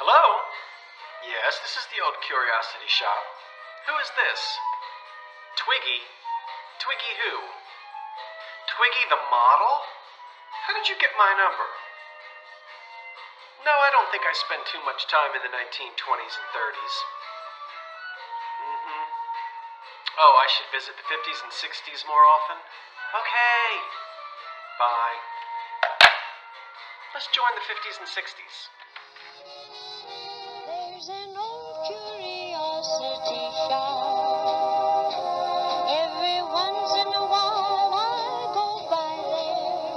Hello? Yes, this is the old curiosity shop. Who is this? Twiggy? Twiggy who? Twiggy the model? How did you get my number? No, I don't think I spent too much time in the 1920s and 30s. Oh, I should visit the 50s and 60s more often? Okay. Bye. Let's join the 50s and 60s. There's an old curiosity shop. Every once in a while I go by there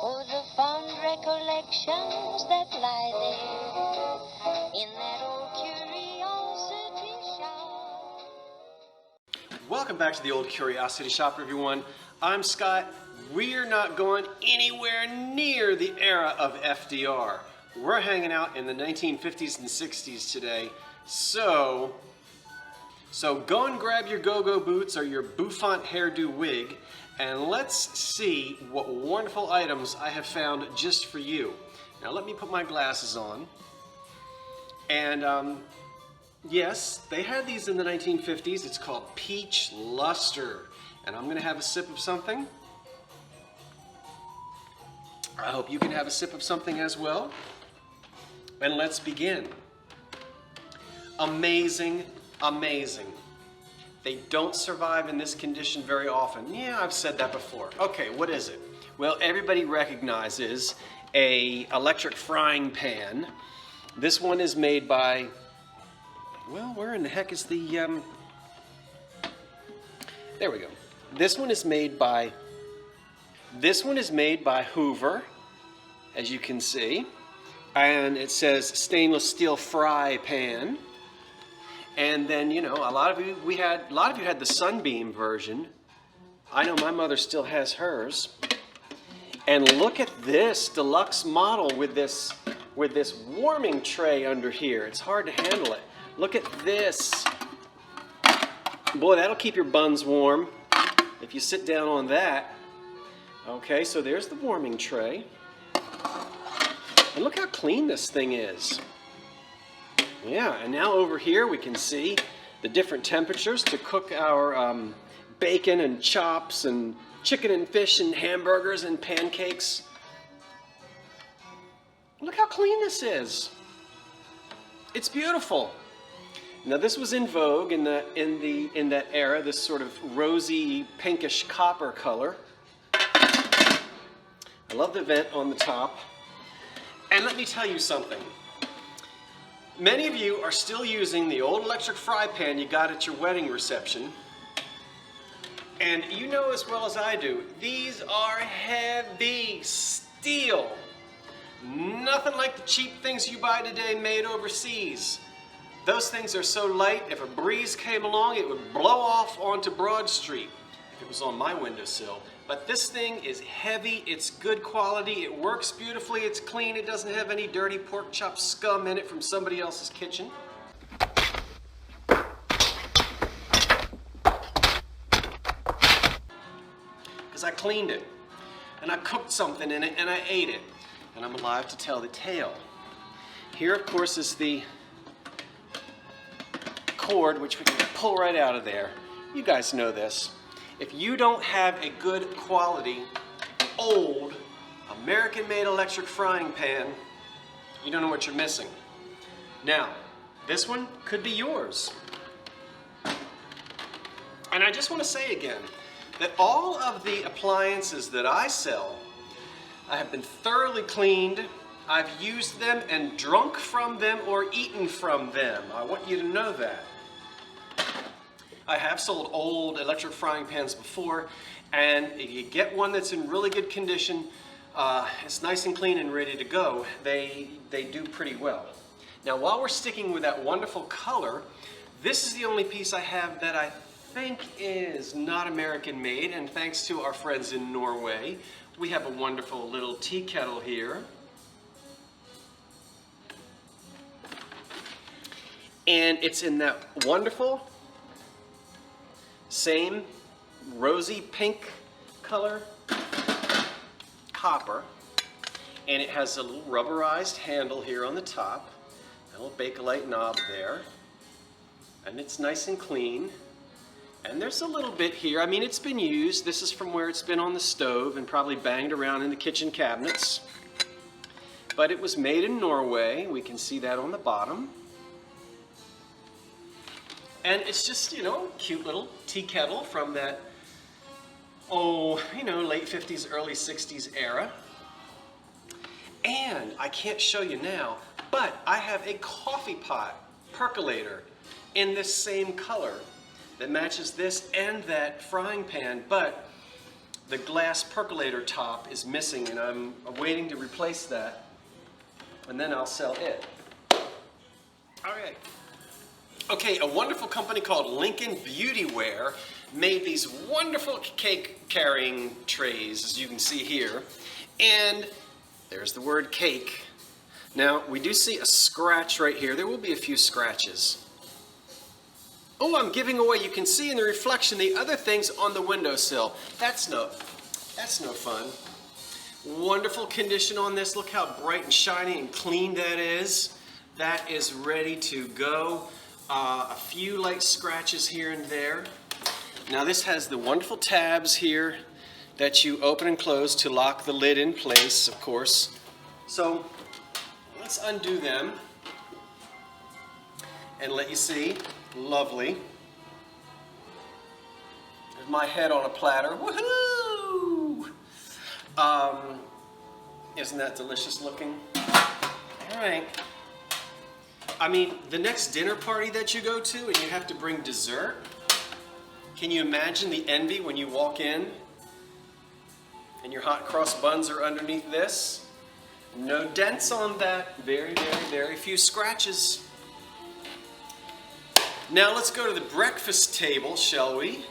for the fond recollections that lie there in that old curiosity shop. Welcome back to the old curiosity shop, everyone. I'm Scott. We're not going anywhere near the era of FDR. We're hanging out in the 1950s and 60s today. So go and grab your go-go boots or your bouffant hairdo wig, and let's see what wonderful items I have found just for you. Now let me put my glasses on. And yes, they had these in the 1950s. It's called peach luster. And I'm gonna have a sip of something. I hope you can have a sip of something as well. And let's begin. Amazing, amazing. They don't survive in this condition very often. Yeah, I've said that before. Okay, what is it? Well, everybody recognizes an electric frying pan. This one is made by, well, where in the heck is the, there we go. This one is made by Hoover, as you can see. And it says stainless steel fry pan. And then, you know, a lot of you had the Sunbeam version. I know my mother still has hers. And look at this deluxe model with this warming tray under here. It's hard to handle it. Look at this. Boy, that'll keep your buns warm if you sit down on that. Okay, so there's the warming tray. And look how clean this thing is. Yeah, and now over here we can see the different temperatures to cook our bacon and chops and chicken and fish and hamburgers and pancakes. Look how clean this is. It's beautiful. Now this was in vogue in that era, this sort of rosy pinkish copper color. I love the vent on the top. And let me tell you something. Many of you are still using the old electric fry pan you got at your wedding reception. And you know as well as I do, these are heavy steel. Nothing like the cheap things you buy today made overseas. Those things are so light, if a breeze came along, it would blow off onto Broad Street if it was on my windowsill. But this thing is heavy, it's good quality, it works beautifully, it's clean, it doesn't have any dirty pork chop scum in it from somebody else's kitchen. Because I cleaned it, and I cooked something in it, and I ate it. And I'm alive to tell the tale. Here, of course, is the cord, which we can pull right out of there. You guys know this. If you don't have a good quality, old, American-made electric frying pan, you don't know what you're missing. Now, this one could be yours. And I just want to say again, that all of the appliances that I sell, I have been thoroughly cleaned, I've used them and drunk from them or eaten from them. I want you to know that. I have sold old electric frying pans before, and if you get one that's in really good condition, it's nice and clean and ready to go, they do pretty well. Now while we're sticking with that wonderful color, this is the only piece I have that I think is not American made, and thanks to our friends in Norway, we have a wonderful little tea kettle here. And it's in that wonderful same rosy pink color, copper, and it has a little rubberized handle here on the top. A little Bakelite knob there. And it's nice and clean. And there's a little bit here. I mean, it's been used. This is from where it's been on the stove and probably banged around in the kitchen cabinets. But it was made in Norway. We can see that on the bottom. And it's just, you know, cute little tea kettle from that, late 50s, early 60s era. And I can't show you now, but I have a coffee pot percolator in this same color that matches this and that frying pan, but the glass percolator top is missing, and I'm waiting to replace that, and then I'll sell it. All right. Okay, a wonderful company called Lincoln Beautyware made these wonderful cake carrying trays, as you can see here, and there's the word cake. Now, we do see a scratch right here. There will be a few scratches. Oh, I'm giving away, you can see in the reflection the other things on the windowsill. That's no fun. Wonderful condition on this. Look how bright and shiny and clean that is. That is ready to go. A few light scratches here and there. Now this has the wonderful tabs here that you open and close to lock the lid in place, of course. So let's undo them and let you see. Lovely. There's my head on a platter. Woohoo! Isn't that delicious looking? All right. I mean, the next dinner party that you go to and you have to bring dessert, can you imagine the envy when you walk in and your hot cross buns are underneath this? No dents on that. Very, very, very few scratches. Now let's go to the breakfast table, shall we?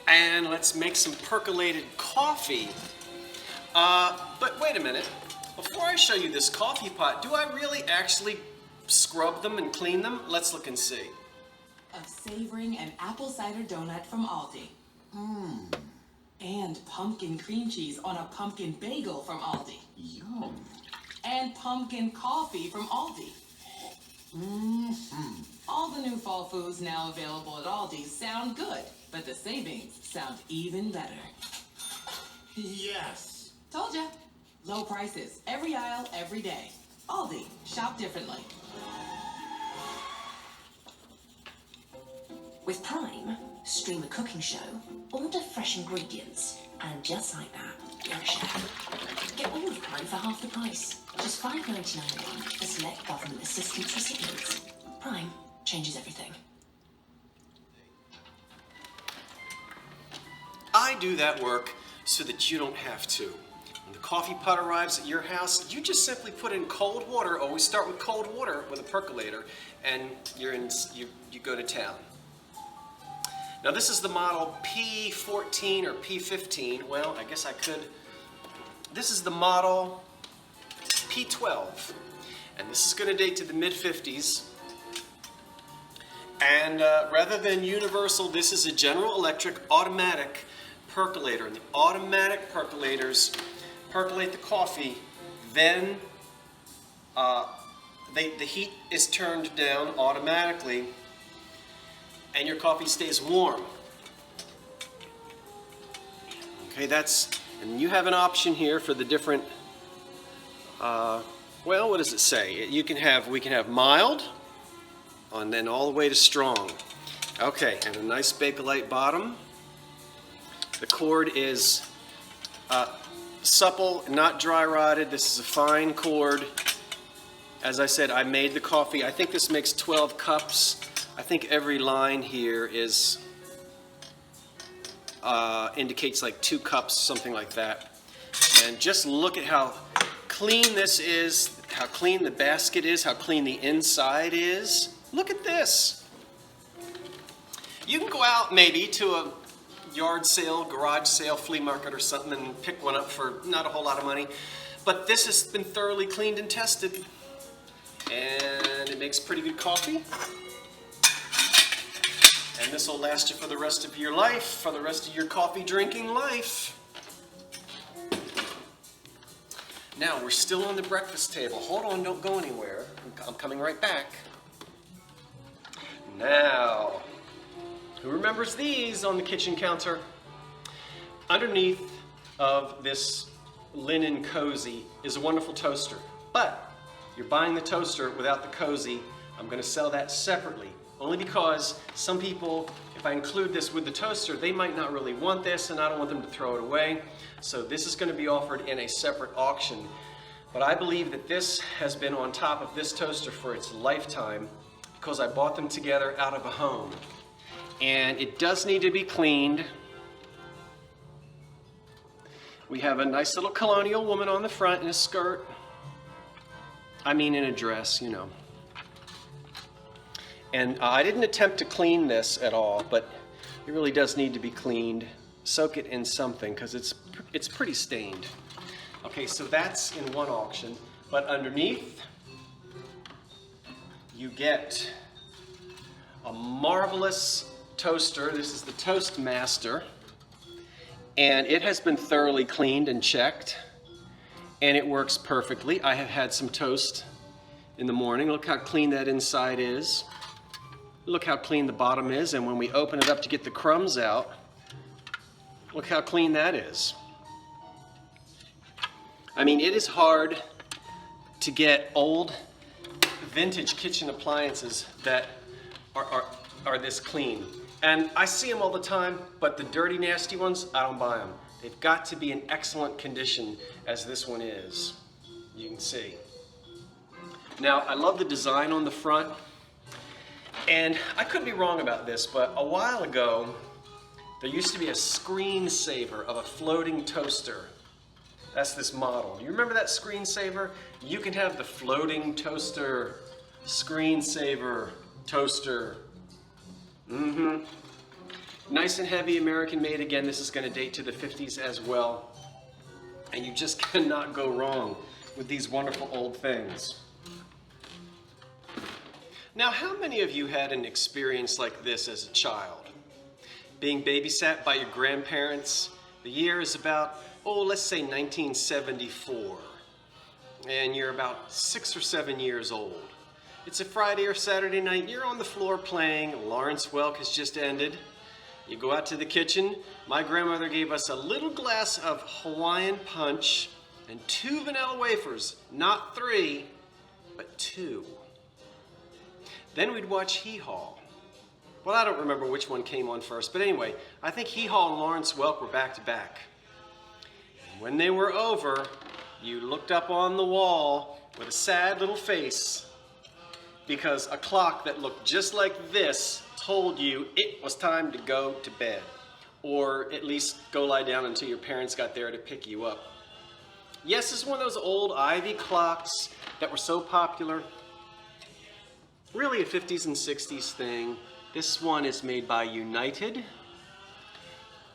And let's make some percolated coffee. But wait a minute. Before I show you this coffee pot, do I really actually scrub them and clean them? Let's look and see. Of savoring an apple cider donut from Aldi. And pumpkin cream cheese on a pumpkin bagel from Aldi. Yum. And pumpkin coffee from Aldi. All the new fall foods now available at Aldi sound good, but the savings sound even better. Yes. Told ya. Low prices, every aisle, every day. Aldi, shop differently. With Prime, stream a cooking show, order fresh ingredients, and just like that, you're a chef. Get all of Prime for half the price. Just $5.99 a month for select government assistance recipients. Prime changes everything. I do that work so that you don't have to. When the coffee pot arrives at your house, you just simply put in cold water. Always start with cold water with a percolator, and you go to town. Now this is the model P14 or P15. Well, I guess I could. This is the model P12, and this is going to date to the mid-50s. And rather than universal, this is a General Electric automatic percolator, and the automatic percolators percolate the coffee. Then the heat is turned down automatically, and your coffee stays warm. Okay, and you have an option here for the different. Well, what does it say? We can have mild, and then all the way to strong. Okay, and a nice Bakelite bottom. The cord is supple, not dry rotted. This is a fine cord. As I said, I made the coffee. I think this makes 12 cups. I think every line here is indicates like 2 cups, something like that. And just look at how clean this is, how clean the basket is, how clean the inside is. Look at this. You can go out maybe to a yard sale, garage sale, flea market or something and pick one up for not a whole lot of money. But this has been thoroughly cleaned and tested. And it makes pretty good coffee. And this will last you for the rest of your life, for the rest of your coffee drinking life. Now, we're still on the breakfast table. Hold on, don't go anywhere. I'm coming right back. Now, who remembers these on the kitchen counter? Underneath of this linen cozy is a wonderful toaster, but you're buying the toaster without the cozy. I'm going to sell that separately, only because some people, if I include this with the toaster, they might not really want this, and I don't want them to throw it away. So this is going to be offered in a separate auction. But I believe that this has been on top of this toaster for its lifetime because I bought them together out of a home. And it does need to be cleaned. We have a nice little colonial woman on the front in a skirt. I mean in a dress, you know. And I didn't attempt to clean this at all, but it really does need to be cleaned. Soak it in something because it's pretty stained. Okay, so that's in one auction, but underneath you get a marvelous toaster. This is the Toastmaster, and it has been thoroughly cleaned and checked, and it works perfectly. I have had some toast in the morning. Look how clean that inside is. Look how clean the bottom is, and when we open it up to get the crumbs out, look how clean that is. I mean, it is hard to get old vintage kitchen appliances that are this clean. And I see them all the time, but the dirty, nasty ones, I don't buy them. They've got to be in excellent condition as this one is. You can see. Now, I love the design on the front. And I could be wrong about this, but a while ago, there used to be a screensaver of a floating toaster. That's this model. You remember that screensaver? You can have the floating toaster, screensaver toaster. Nice and heavy, American made. Again, this is going to date to the 50s as well. And you just cannot go wrong with these wonderful old things. Now, how many of you had an experience like this as a child? Being babysat by your grandparents. The year is about, oh, let's say 1974. And you're about 6 or 7 years old. It's a Friday or Saturday night. You're on the floor playing. Lawrence Welk has just ended. You go out to the kitchen. My grandmother gave us a little glass of Hawaiian punch and 2 vanilla wafers. Not 3, but 2. Then we'd watch Hee Haw. Well, I don't remember which one came on first, but anyway, I think Hee Haw and Lawrence Welk were back to back. And when they were over, you looked up on the wall with a sad little face because a clock that looked just like this told you it was time to go to bed, or at least go lie down until your parents got there to pick you up. Yes, this is one of those old Ivy clocks that were so popular. Really a 50s and 60s thing. This one is made by United,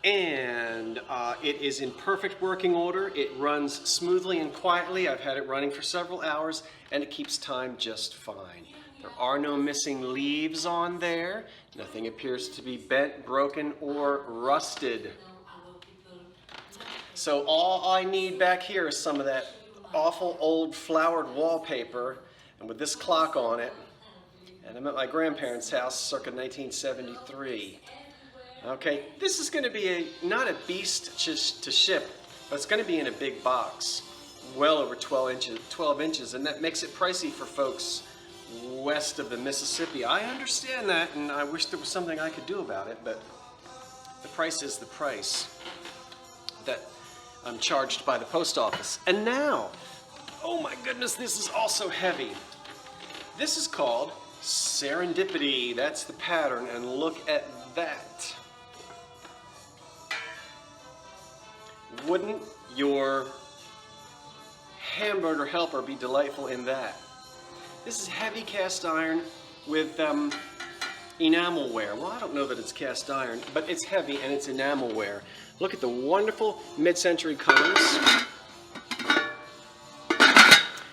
and it is in perfect working order. It runs smoothly and quietly. I've had it running for several hours, and it keeps time just fine. There are no missing leaves on there. Nothing appears to be bent, broken, or rusted. So all I need back here is some of that awful old flowered wallpaper, and with this clock on it. And I'm at my grandparents' house circa 1973. Okay, this is going to be not a beast to ship, but it's going to be in a big box, well over 12 inches, and that makes it pricey for folks west of the Mississippi. I understand that, and I wish there was something I could do about it, but the price is the price that I'm charged by the post office. And now, oh my goodness, this is also heavy. This is called Serendipity. That's the pattern, and look at that. Wouldn't your hamburger helper be delightful in that? This is heavy cast iron with Enamelware. Well, I don't know that it's cast iron, but it's heavy and it's Enamelware. Look at the wonderful mid-century colors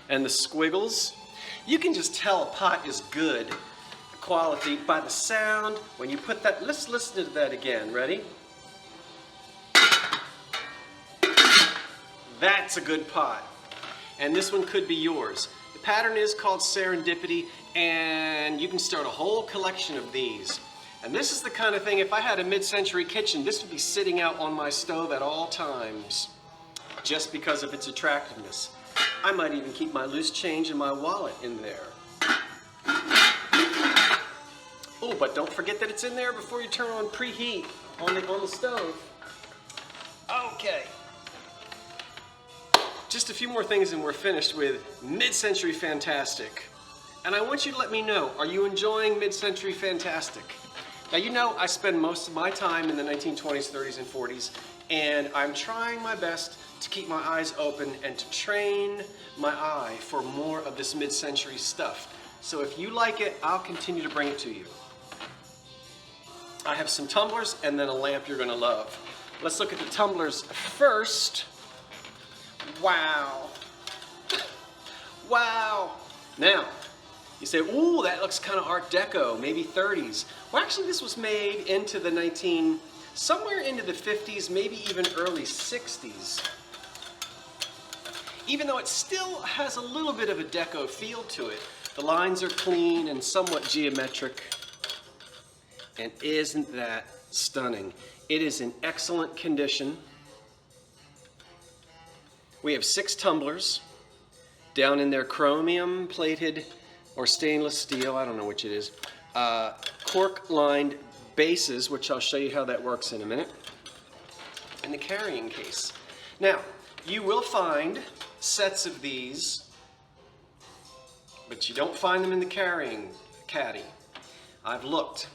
and the squiggles. You can just tell a pot is good quality by the sound when you put that. Let's listen to that again. Ready? That's a good pot. And this one could be yours. The pattern is called Serendipity, and you can start a whole collection of these. And this is the kind of thing, if I had a mid-century kitchen, this would be sitting out on my stove at all times, just because of its attractiveness. I might even keep my loose change in my wallet in there. Oh, but don't forget that it's in there before you turn on preheat on the stove. Okay. Just a few more things and we're finished with Mid-Century Fantastic. And I want you to let me know, are you enjoying Mid-Century Fantastic? Now, you know I spend most of my time in the 1920s, 30s, and 40s, and I'm trying my best to keep my eyes open and to train my eye for more of this mid-century stuff. So if you like it, I'll continue to bring it to you. I have some tumblers and then a lamp you're gonna love. Let's look at the tumblers first. Wow. Wow. Now, you say, ooh, that looks kind of Art Deco, maybe 30s. Well, actually, this was made into the somewhere into the 50s, maybe even early 60s. Even though it still has a little bit of a deco feel to it. The lines are clean and somewhat geometric. And isn't that stunning? It is in excellent condition. We have 6 tumblers down in their chromium plated or stainless steel, I don't know which it is, cork lined bases, which I'll show you how that works in a minute, and the carrying case. Now, you will find sets of these, but you don't find them in the carrying caddy. I've looked.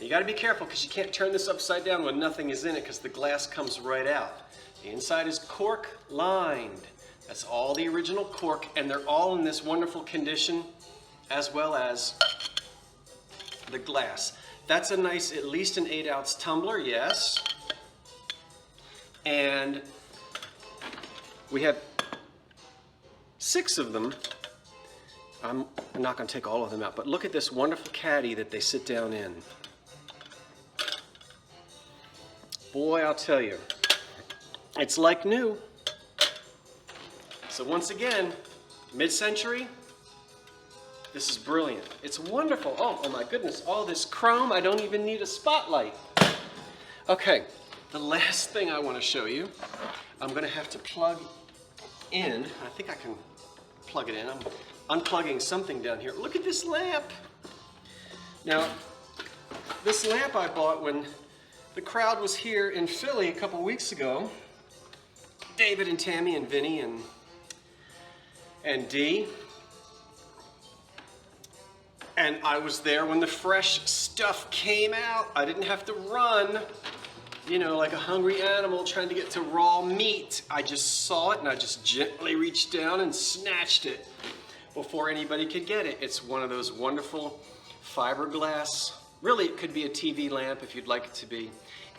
You got to be careful because you can't turn this upside down when nothing is in it because the glass comes right out. The inside is cork lined. That's all the original cork, and they're all in this wonderful condition, as well as the glass. That's a nice, at least an 8-ounce tumbler, yes. And we have 6 of them. I'm not going to take all of them out, but look at this wonderful caddy that they sit down in. Boy, I'll tell you, it's like new. So once again, mid-century, this is brilliant. It's wonderful. Oh my goodness, all this chrome, I don't even need a spotlight. Okay, the last thing I want to show you, I'm going to have to plug in. I think I can plug it in. I'm unplugging something down here. Look at this lamp. Now, this lamp I bought when the crowd was here in Philly a couple weeks ago. David and Tammy and Vinny and Dee. And I was there when the fresh stuff came out. I didn't have to run, you know, like a hungry animal trying to get to raw meat. I just saw it and I just gently reached down and snatched it before anybody could get it. It's one of those wonderful fiberglass. Really, it could be a TV lamp if you'd like it to be.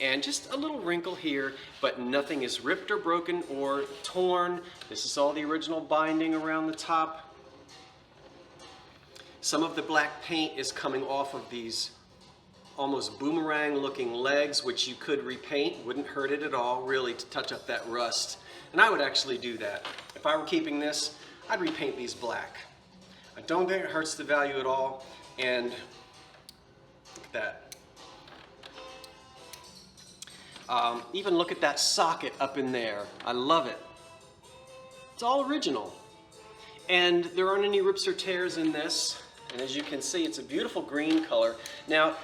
And just a little wrinkle here, but nothing is ripped or broken or torn. This is all the original binding around the top. Some of the black paint is coming off of these almost boomerang looking legs, which you could repaint. Wouldn't hurt it at all, really, to touch up that rust. And I would actually do that. If I were keeping this, I'd repaint these black. I don't think it hurts the value at all. And look at that. Even look at that socket up in there. I love it. It's all original. And there aren't any rips or tears in this. And as you can see, it's a beautiful green color. Now,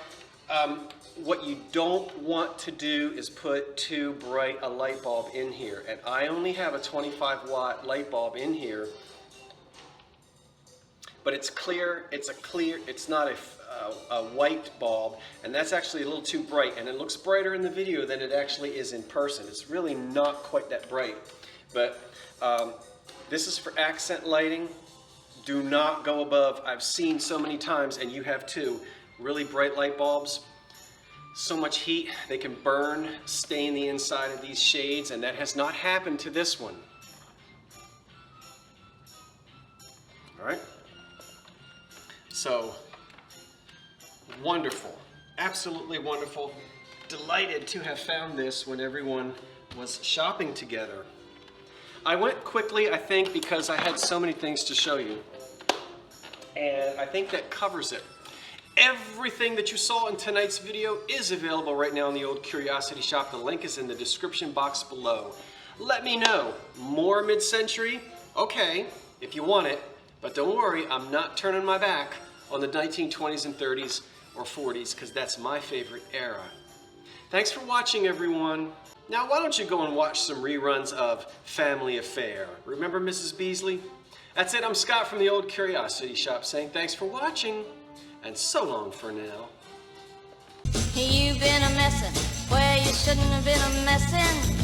what you don't want to do is put too bright a light bulb in here. And I only have a 25-watt light bulb in here. But it's clear, it's not a white bulb, and that's actually a little too bright, and it looks brighter in the video than it actually is in person. It's really not quite that bright. But this is for accent lighting. Do not go above, I've seen so many times, and you have too, really bright light bulbs. So much heat, they can burn, stain the inside of these shades, and that has not happened to this one. All right? So, wonderful, absolutely wonderful. Delighted to have found this when everyone was shopping together. I went quickly, I think, because I had so many things to show you. And I think that covers it. Everything that you saw in tonight's video is available right now in the Old Curiosity Shop. The link is in the description box below. Let me know, more mid-century? Okay, if you want it, but don't worry, I'm not turning my back on the 1920s and 30s or 40s, because that's my favorite era. Thanks for watching, everyone. Now, why don't you go and watch some reruns of Family Affair? Remember Mrs. Beasley? That's it, I'm Scott from the Old Curiosity Shop saying thanks for watching, and so long for now. You've been a messin' where you shouldn't have been a messin'.